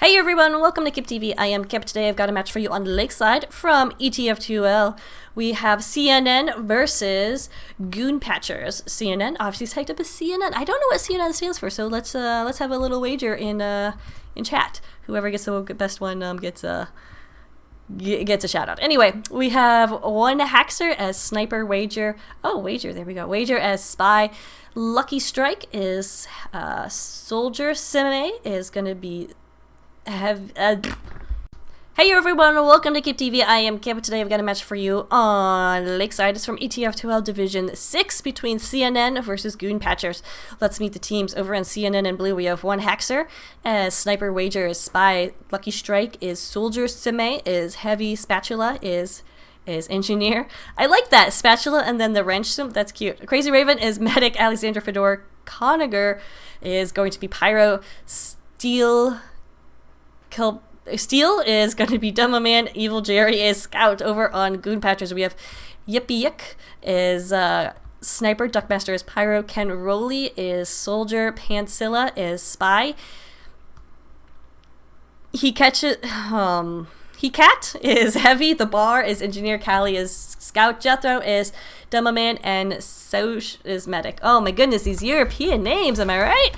Hey everyone, welcome to Kip TV. I am Kip. Today I've got a match for you on Lakeside from ETF2L. We have CNN versus Goon Patchers. CNN obviously typed up as CNN. I don't know what CNN stands for, so let's have a little wager in chat. Whoever gets the best one gets a shout out. Anyway, we have one Haxer as Sniper, Wager. Oh, Wager, there we go. Wager as Spy. Lucky Strike is Soldier. Sime is going to be Hey everyone, welcome to Kip TV. I am Kip. Today I've got a match for you on Lakeside. It's from ETF2L Division 6 between CNN versus Goon Patchers. Let's meet the teams. Over on CNN in blue, we have one Haxer as Sniper, Wager is Spy, Lucky Strike is Soldier, Sime is Heavy, Spatula is Engineer. I like that, Spatula and then the wrench, that's cute. Crazy Raven is Medic, Alexander Fedor, Conager is going to be Pyro, Steel is going to be Demo Man, Evil Jerry is Scout. Over on Goon Patchers, we have Yippee Yick is Sniper, Duckmaster is Pyro, Ken Rowley is Soldier, Pancilla is Spy. He-Cat is Heavy, The Bar is Engineer, Callie is Scout, Jethro is Demo Man, and Soch is Medic. Oh my goodness, these European names, am I right?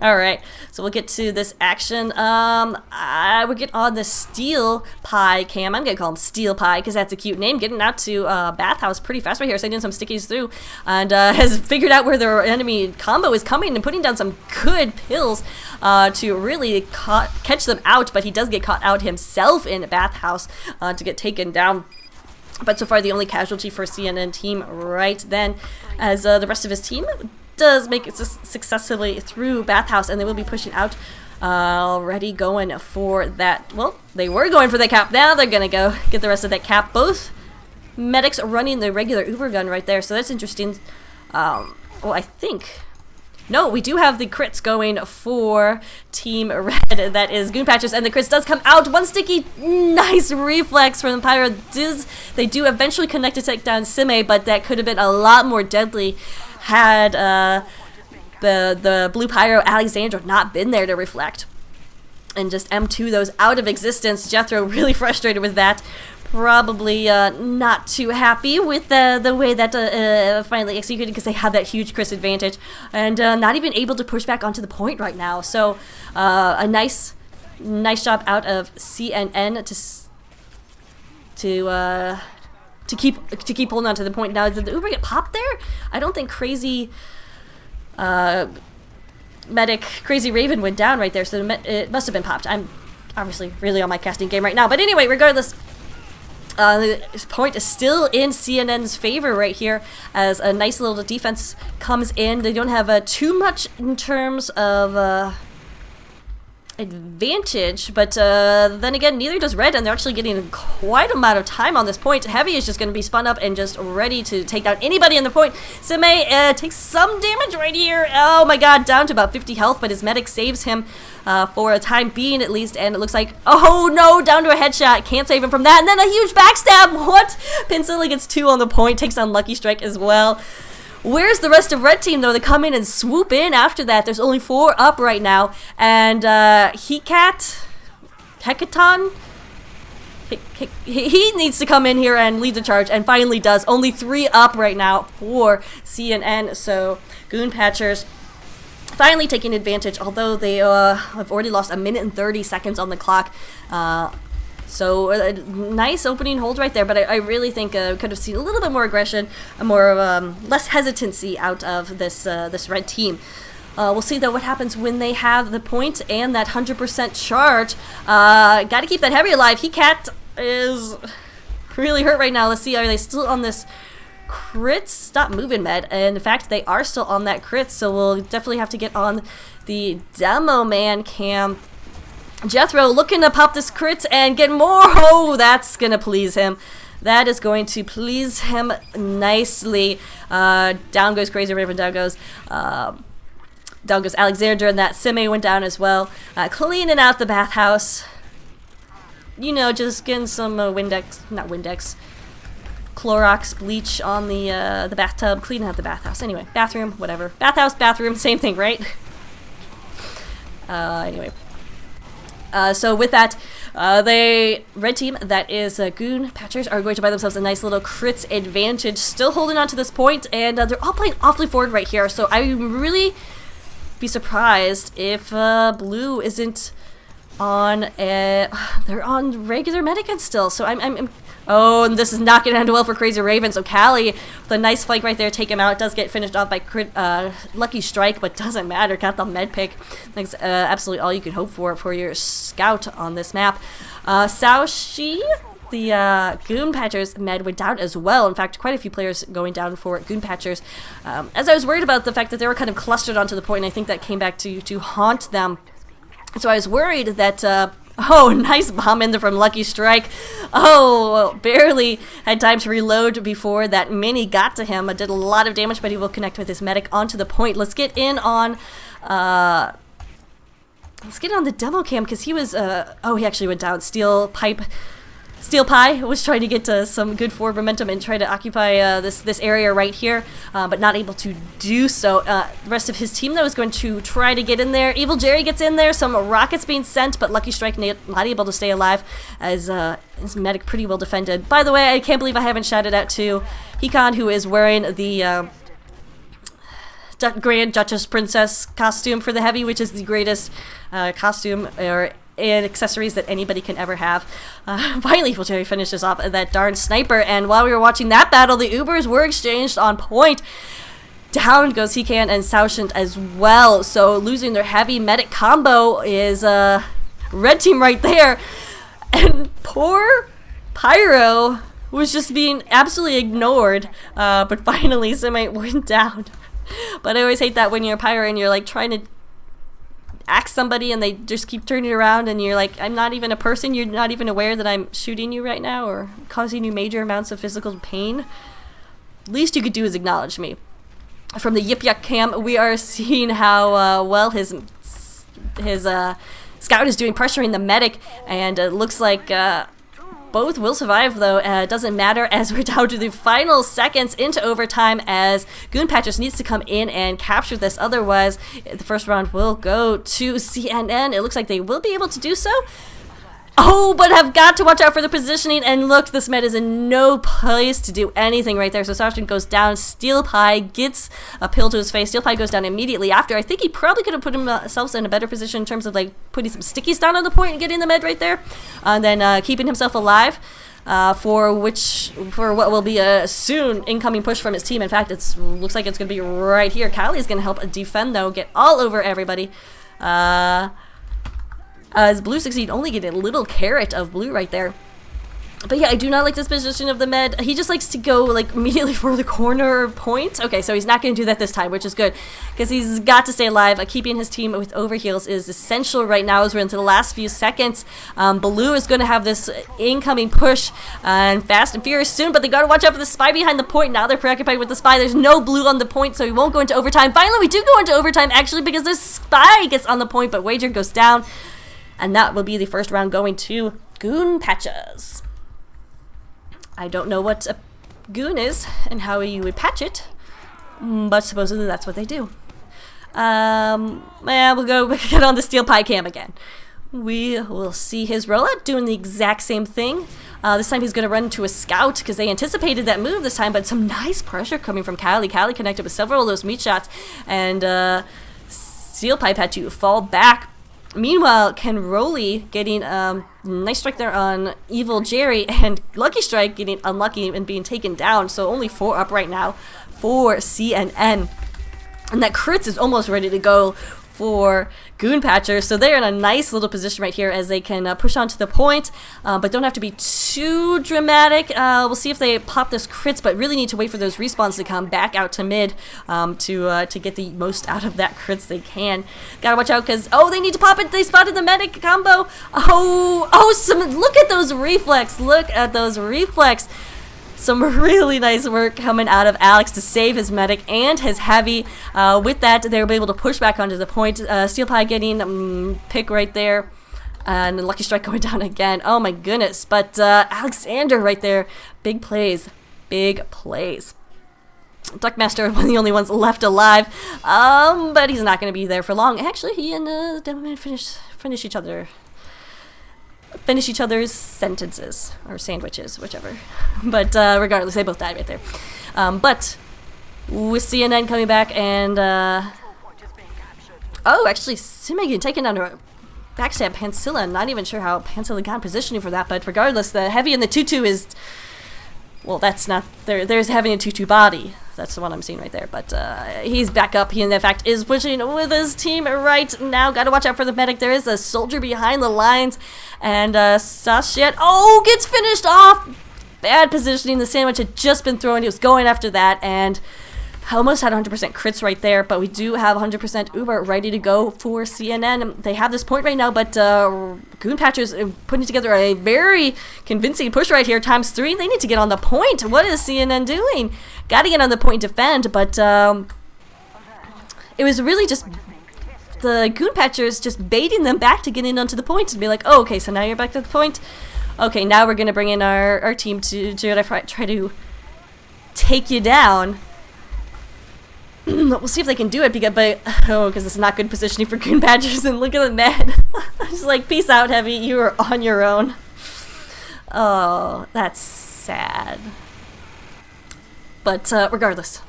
Alright, so we'll get to this action. We'll get on the Steel Pie cam. I'm gonna call him Steel Pie because that's a cute name. Getting out to Bathhouse pretty fast right here, sending some stickies through, and has figured out where their enemy combo is coming and putting down some good pills to really catch them out, but he does get caught out himself in Bathhouse to get taken down. But so far the only casualty for CNN team right then, as the rest of his team does make it successfully through Bathhouse, and they will be pushing out already going for that. Well, they were going for that cap. Now they're gonna go get the rest of that cap. Both medics are running the regular Uber gun right there, so that's interesting. Well, I think no, we do have the crits going for Team Red. That is Goon Patchers, and the crits does come out. One sticky, nice reflex from the Pyro. They do eventually connect to take down Sime, but that could have been a lot more deadly had the blue Pyro Alexandra not been there to reflect and just M2 those out of existence. Jethro really frustrated with that. Probably not too happy with the way that finally executed, because they had that huge crit advantage and not even able to push back onto the point right now. So a nice job out of CNN to keep holding on to the point. Now, did the Uber get popped there? I don't think Crazy Medic, Crazy Raven went down right there, so it must have been popped. I'm obviously really on my casting game right now, but anyway, regardless, the point is still in CNN's favor right here, as a nice little defense comes in. They don't have too much in terms of advantage, but then again, neither does Red, and they're actually getting quite a amount of time on this point. Heavy is just going to be spun up and just ready to take down anybody in the point. Sime takes some damage right here. Oh my god, down to about 50 health, but his medic saves him for a time being at least, and it looks like, oh no, down to a headshot. Can't save him from that, and then a huge backstab. What? Pancilla gets 2 on the point, takes down Lucky Strike as well. Where's the rest of Red Team, though? They come in and swoop in after that. There's only 4 up right now. And Hecaton, he needs to come in here and lead the charge, and finally does. Only 3 up right now for CNN. So Goon Patchers finally taking advantage, although they have already lost 1 minute and 30 seconds on the clock. So nice opening hold right there, but I really think could have seen a little bit more aggression, more less hesitancy out of this Red team. We'll see though what happens when they have the point and that 100% charge. Got to keep that Heavy alive. He-Cat is really hurt right now. Let's see, are they still on this crit? Stop moving, Med. And in fact, they are still on that crit, so we'll definitely have to get on the Demo Man cam. Jethro looking to pop this crit and get more. Oh, that's gonna please him. That is going to please him nicely. Down goes Crazy Raven, down goes Alexander, and that Sime went down as well. Cleaning out the bathhouse. You know, just getting some Clorox bleach on the bathtub, cleaning out the bathhouse. Anyway, bathroom, whatever. Bathhouse, bathroom, same thing, right? Anyway. So with that, the red team, that is Goon Patchers, are going to buy themselves a nice little crits advantage. Still holding on to this point, and they're all playing awfully forward right here. So I would really be surprised if blue isn't on they're on regular Medican still. So I'm oh, and this is not going to end well for Crazy Raven. So Callie, with a nice flank right there, take him out. Does get finished off by Lucky Strike, but doesn't matter. Got the med pick. That's absolutely all you can hope for your scout on this map. Saoshi, the Goon Patchers med went down as well. In fact, quite a few players going down for Goon Patchers. As I was worried about the fact that they were kind of clustered onto the point, and I think that came back to haunt them. So I was worried that, oh, nice bomb in there from Lucky Strike. Oh, barely had time to reload before that mini got to him. It did a lot of damage, but he will connect with his medic onto the point. Let's get in on, the demo cam, because he was, oh, he actually went down. Steel Pie was trying to get some good forward momentum and try to occupy this area right here, but not able to do so. The rest of his team, though, is going to try to get in there. Evil Jerry gets in there, some rockets being sent, but Lucky Strike not able to stay alive as his medic pretty well defended. By the way, I can't believe I haven't shouted out to Hikon, who is wearing the Grand Duchess Princess costume for the heavy, which is the greatest costume and accessories that anybody can ever have. Finally, Evil Jerry finishes off that darn sniper, and while we were watching that battle, the Ubers were exchanged on point. Down goes Hekan and Saushant as well, so losing their heavy medic combo is red team right there. And poor Pyro was just being absolutely ignored, but finally Semite went down. But I always hate that when you're a Pyro and you're like trying to axe somebody and they just keep turning around and you're like, I'm not even a person, you're not even aware that I'm shooting you right now or causing you major amounts of physical pain. Least you could do is acknowledge me. From the Yip Yak cam, we are seeing how well his scout is doing, pressuring the medic, and it looks like both will survive, though. It doesn't matter, as we're down to the final seconds into overtime, as Goon Patchers needs to come in and capture this. Otherwise, the first round will go to CNN. It looks like they will be able to do so. Oh, but have got to watch out for the positioning. And look, this med is in no place to do anything right there. So Sargent goes down. Steel Pie gets a pill to his face. Steel Pie goes down immediately after. I think he probably could have put himself in a better position in terms of like putting some stickies down on the point and getting the med right there. And then keeping himself alive for what will be a soon incoming push from his team. In fact, it looks like it's going to be right here. Kylie is going to help defend, though, get all over everybody. As blue succeed, only get a little carrot of blue right there. But yeah, I do not like this position of the med. He just likes to go like immediately for the corner point. Okay, so he's not going to do that this time, which is good, because he's got to stay alive. Keeping his team with overheals is essential right now as we're into the last few seconds. Blue is going to have this incoming push and fast and furious soon, but they got to watch out for the spy behind the point. Now they're preoccupied with the spy. There's no blue on the point, so he won't go into overtime. Finally, we do go into overtime, actually, because the spy gets on the point, but Wager goes down. And that will be the first round going to Goon Patches. I don't know what a goon is and how you would patch it, but supposedly that's what they do. Yeah, we'll get on the Steel Pie cam again. We will see his rollout doing the exact same thing. This time he's going to run into a scout because they anticipated that move this time, but some nice pressure coming from Kylie. Kylie connected with several of those meat shots, and Steel Pipe had to fall back. Meanwhile, Ken Rowley getting nice strike there on Evil Jerry, and Lucky Strike getting unlucky and being taken down. So only 4 up right now for CNN. And that crits is almost ready to go for Goon Patcher. So they're in a nice little position right here as they can push on to the point, but don't have to be too dramatic. We'll see if they pop this crits, but really need to wait for those respawns to come back out to mid to get the most out of that crits they can. Gotta watch out because, oh, they need to pop it. They spotted the medic combo. Look at those reflex. Look at those reflex. Some really nice work coming out of Alex to save his medic and his heavy. With that, they were able to push back onto the point. Steel Pie getting pick right there. And Lucky Strike going down again. Oh my goodness. But Alexander right there. Big plays. Big plays. Duckmaster, one of the only ones left alive. But he's not going to be there for long. Actually, he and Demoman finish each other finish each other's sentences or sandwiches, whichever. But regardless, they both died right there. But with CNN coming back and oh, actually, Simigan taking down a backstab Pancilla. Not even sure how Pancilla got positioning for that, but regardless, the heavy and the 2-2 is, well, that's not there. There's heavy and 2-2 body. That's the one I'm seeing right there. But he's back up. He, in fact, is pushing with his team right now. Got to watch out for the medic. There is a soldier behind the lines. And Sashet, oh, gets finished off. Bad positioning. The sandwich had just been thrown. He was going after that. And almost had 100% crits right there. But we do have 100% Uber ready to go for CNN. They have this point right now. But Goon Patchers putting together a very convincing push right here. ×3. They need to get on the point. What is CNN doing? Got to get on the point defend, but it was really just the Goon Patchers just baiting them back to get in onto the point and be like, oh, okay, so now you're back to the point. Okay, now we're going to bring in our team to try to take you down. We'll see if they can do it, because this is not good positioning for Goon Patchers, and look at the med. Just like, peace out, Heavy, you are on your own. Oh, that's sad. But regardless,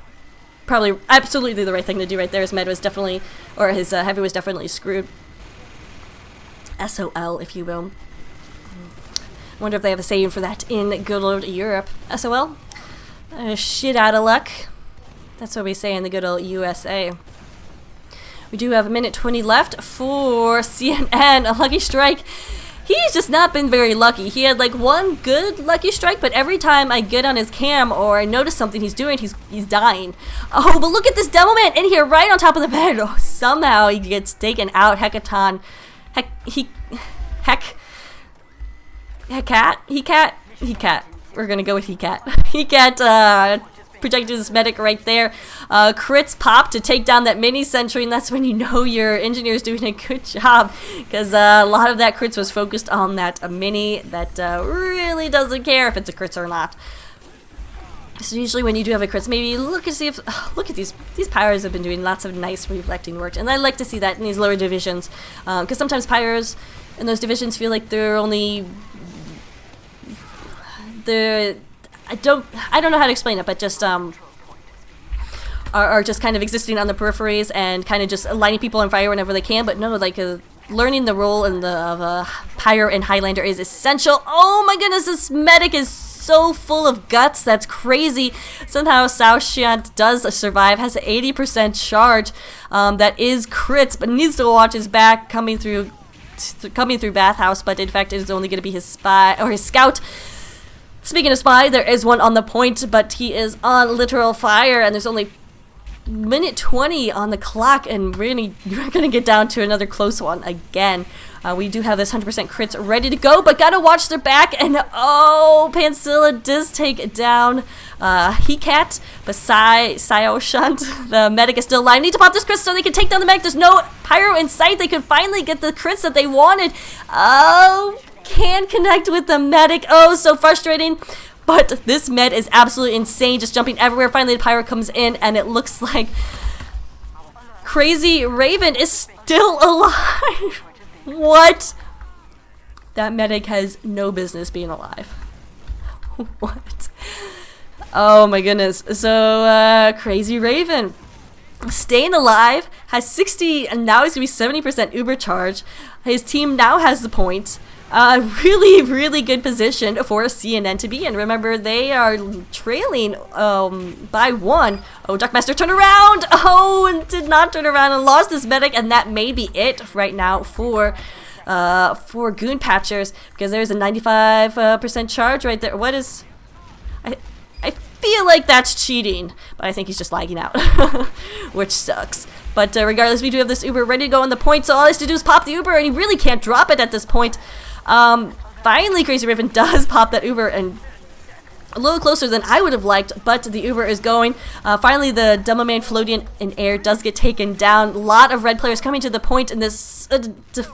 probably absolutely the right thing to do right there. His med was definitely, or his heavy was definitely screwed. SOL, if you will. Wonder if they have a saying for that in good old Europe. SOL? Shit out of luck. That's what we say in the good old USA. We do have 1:20 left for CNN. A lucky strike. He's just not been very lucky. He had like one good lucky strike, but every time I get on his cam or I notice something he's doing, he's dying. Oh, but look at this Demo Man in here right on top of the bed. Oh, somehow he gets taken out. Hecaton. Hecat. We're gonna go with Hecat. Hecat, projected his medic right there. Crits pop to take down that mini sentry, and that's when you know your engineer's doing a good job, because a lot of that crits was focused on that mini that really doesn't care if it's a crits or not. So usually when you do have a crits, maybe look and see if look at these pyros have been doing lots of nice reflecting work, and I like to see that in these lower divisions, because sometimes pyros in those divisions feel like they're only I don't know how to explain it, but just are just kind of existing on the peripheries and kind of just lighting people on fire whenever they can. But no, like learning the role in of Pyro and Highlander is essential. Oh my goodness, this medic is so full of guts. That's crazy. Somehow Saoshiant does survive, has an 80% charge. That is crits, but needs to watch his back coming through Bathhouse. But in fact, it is only going to be his spy or his scout. Speaking of spy, there is one on the point, but he is on literal fire, and there's only 1:20 on the clock, and really, you're going to get down to another close one again. We do have this 100% crits ready to go, but gotta watch their back, and oh, Pancilla does take down Hecat, but Saoshunt, the medic is still alive. Need to pop this crit so they can take down the medic. There's no pyro in sight. They could finally get the crits that they wanted. Oh, can't connect with the medic. Oh, so frustrating. But this med is absolutely insane, just jumping everywhere. Finally, the pyro comes in, and it looks like Crazy Raven is still alive. What? That medic has no business being alive. What? Oh my goodness. So, Crazy Raven staying alive, has 60, and now he's going to be 70% Uber charge. His team now has the point. Really, really good position for CNN to be in. Remember, they are trailing by 1. Oh, Duckmaster turned around! Oh, and did not turn around and lost his medic, and that may be it right now for Goon Patchers, because there's a 95% charge right there. What is... I feel like that's cheating, but I think he's just lagging out, which sucks. But regardless, we do have this Uber ready to go on the point, so all he has to do is pop the Uber, and he really can't drop it at this point. Finally, Crazy Raven does pop that Uber, and a little closer than I would have liked, but the Uber is going. Finally, the Demo Man floating in air does get taken down. A lot of red players coming to the point, and this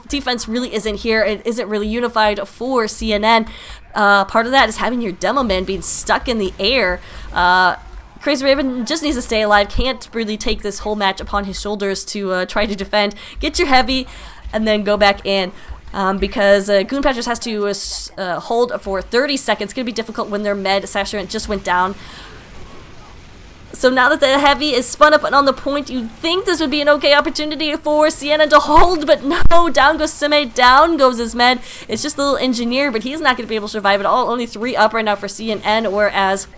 defense really isn't here. It isn't really unified for CNN. Part of that is having your Demo Man being stuck in the air. Crazy Raven just needs to stay alive, can't really take this whole match upon his shoulders to try to defend. Get your heavy, and then go back in. because Goon Patchers has to hold for 30 seconds. It's going to be difficult when they're med. Sasha just went down. So now that the heavy is spun up and on the point, you'd think this would be an okay opportunity for Sienna to hold, but no, down goes Sime, down goes his med. It's just a little engineer, but he's not going to be able to survive at all. Only 3 up right now for CNN, whereas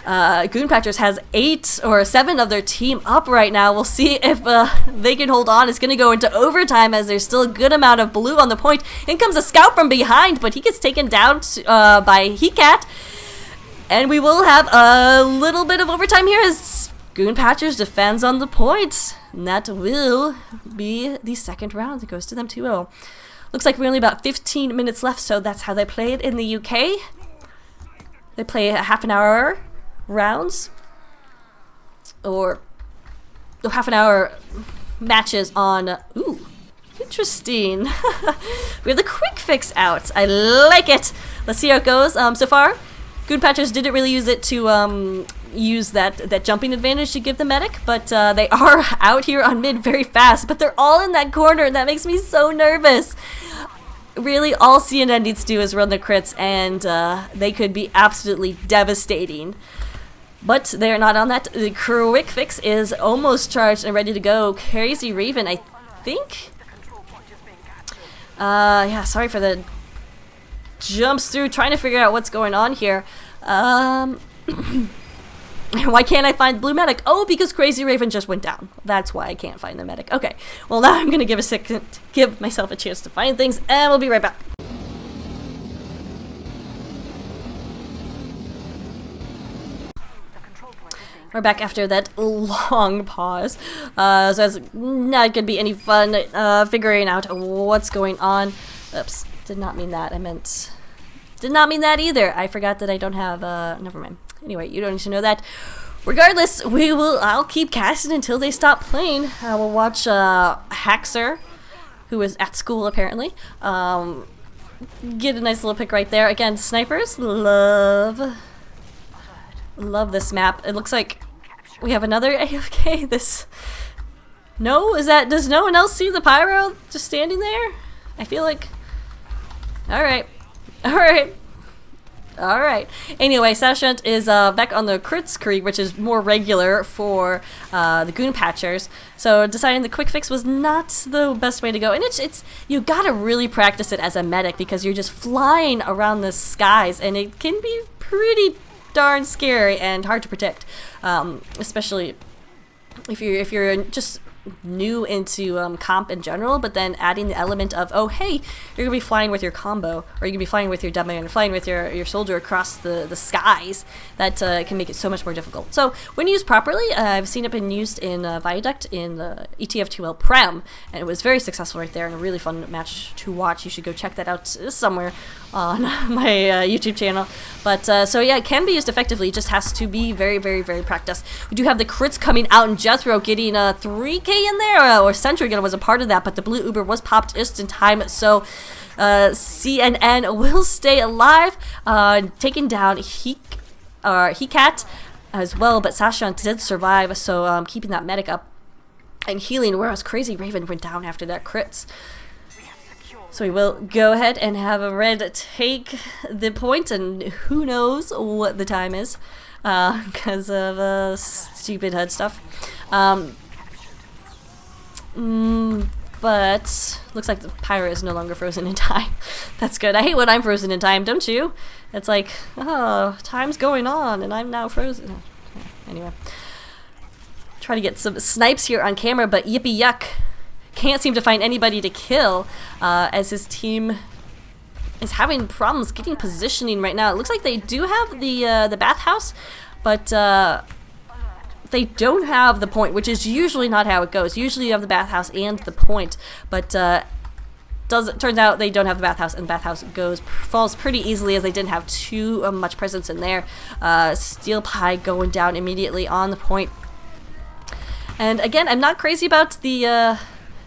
Goon Patchers has 8 or 7 of their team up right now. We'll see if they can hold on. It's going to go into overtime as there's still a good amount of blue on the point. In comes a scout from behind, but he gets taken down by Hecat. And we will have a little bit of overtime here as Goon Patchers defends on the point. And that will be the second round. It goes to them 2-0. Looks like we're only about 15 minutes left, so that's how they play it in the UK. They play a half an hour rounds. Or half an hour matches on... Ooh, interesting. We have the quick fix out. I like it. Let's see how it goes. So far, Goon Patchers didn't really use it to use that jumping advantage to give the medic, but they are out here on mid very fast, but they're all in that corner, and that makes me so nervous. Really, all CNN needs to do is run the crits, and they could be absolutely devastating. But they're not on that. The quick fix is almost charged and ready to go. Crazy Raven, I think? Yeah, sorry for the jumps through, trying to figure out what's going on here. Why can't I find blue medic? Oh, because Crazy Raven just went down. That's why I can't find the medic. Okay, well now I'm gonna give a second, give myself a chance to find things, and we'll be right back. We're back after that long pause. So it's not gonna be any fun figuring out what's going on. Oops, did not mean that. I meant... Did not mean that either. I forgot that I don't have, never mind. Anyway, you don't need to know that. Regardless, I'll keep casting until they stop playing. We'll watch, Haxer, who is at school apparently. Get a nice little pick right there. Again, snipers, love this map. It looks like we have another AFK. No, does no one else see the pyro just standing there? I feel like, alright. Anyway, Sashant is back on the crits creek, which is more regular for the Goon Patchers. So deciding the quick fix was not the best way to go. And it's you gotta really practice it as a medic because you're just flying around the skies, and it can be pretty darn scary and hard to predict, especially if you're just new into comp in general, but then adding the element of, oh hey, you're gonna be flying with your combo, or you're gonna be flying with your demo and flying with your soldier across the skies. That can make it so much more difficult. So when used properly, I've seen it been used in Viaduct in the ETF2L Prem, and it was very successful right there and a really fun match to watch. You should go check that out somewhere on my YouTube channel. But so yeah, it can be used effectively. It just has to be very, very, very practiced. We do have the crits coming out, and Jethro getting 3K in there, or Sentry was a part of that, but the blue Uber was popped just in time, so CNN will stay alive, taking down Hecat as well, but Sashant did survive, so keeping that medic up and healing, whereas Crazy Raven went down after that crits. So we will go ahead and have a red take the point, and who knows what the time is because of stupid HUD stuff. But looks like the pyro is no longer frozen in time. That's good. I hate when I'm frozen in time, don't you? It's like, oh, time's going on and I'm now frozen. Anyway, try to get some snipes here on camera, but yippee yuck, can't seem to find anybody to kill as his team is having problems getting positioning right now. It looks like they do have the bathhouse, but they don't have the point, which is usually not how it goes. Usually you have the bathhouse and the point, but turns out they don't have the bathhouse, and bathhouse falls pretty easily as they didn't have too much presence in there. Steel Pie going down immediately on the point. And again, I'm not crazy about the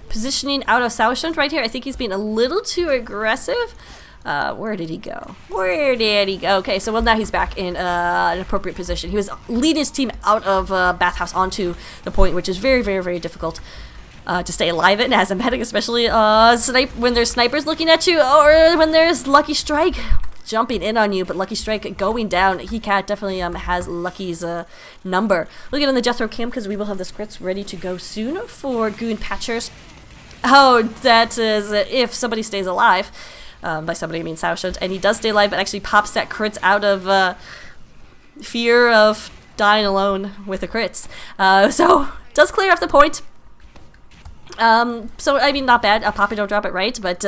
positioning out of Southshund right here. I think he's being a little too aggressive. Where did he go? Okay, so well, now he's back in an appropriate position. He was leading his team out of bathhouse onto the point, which is very, very, very difficult. to stay alive in as a medic, especially when there's snipers looking at you, or when there's Lucky Strike jumping in on you, but Lucky Strike going down. He definitely has Lucky's number. We'll get on the Jethro cam because we will have the scripts ready to go soon for Goon Patchers. Oh, that is if somebody stays alive. By somebody I mean Saushund, and he does stay alive, but actually pops that crits out of fear of dying alone with the crits. So does clear off the point. So I mean, not bad. Poppy don't drop it right, but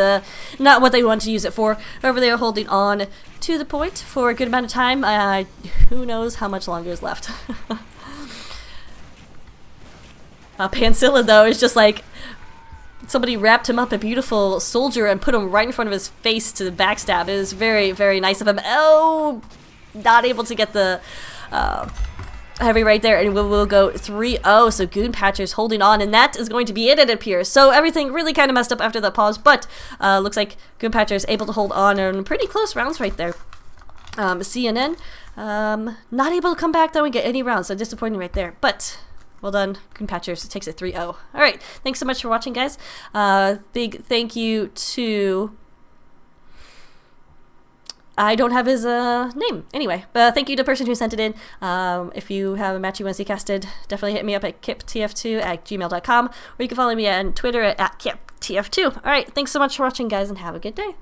not what they want to use it for. However, they are holding on to the point for a good amount of time. Who knows how much longer is left. Pancilla though is just like somebody wrapped him up a beautiful soldier and put him right in front of his face to backstab. It is very, very nice of him. Oh, not able to get the heavy right there, and we'll go 3-0. So Goon Patchers holding on, and that is going to be it appears. So everything really kind of messed up after the pause, but looks like Goon Patchers able to hold on in pretty close rounds right there. CNN not able to come back though and get any rounds, so disappointing right there. But well done, Goon Patchers takes it 3-0. All right, thanks so much for watching, guys. Big thank you to... I don't have his name. Anyway, but thank you to the person who sent it in. If you have a match you want to see casted, definitely hit me up at kiptf2@gmail.com, or you can follow me on Twitter at kiptf2. All right, thanks so much for watching, guys, and have a good day.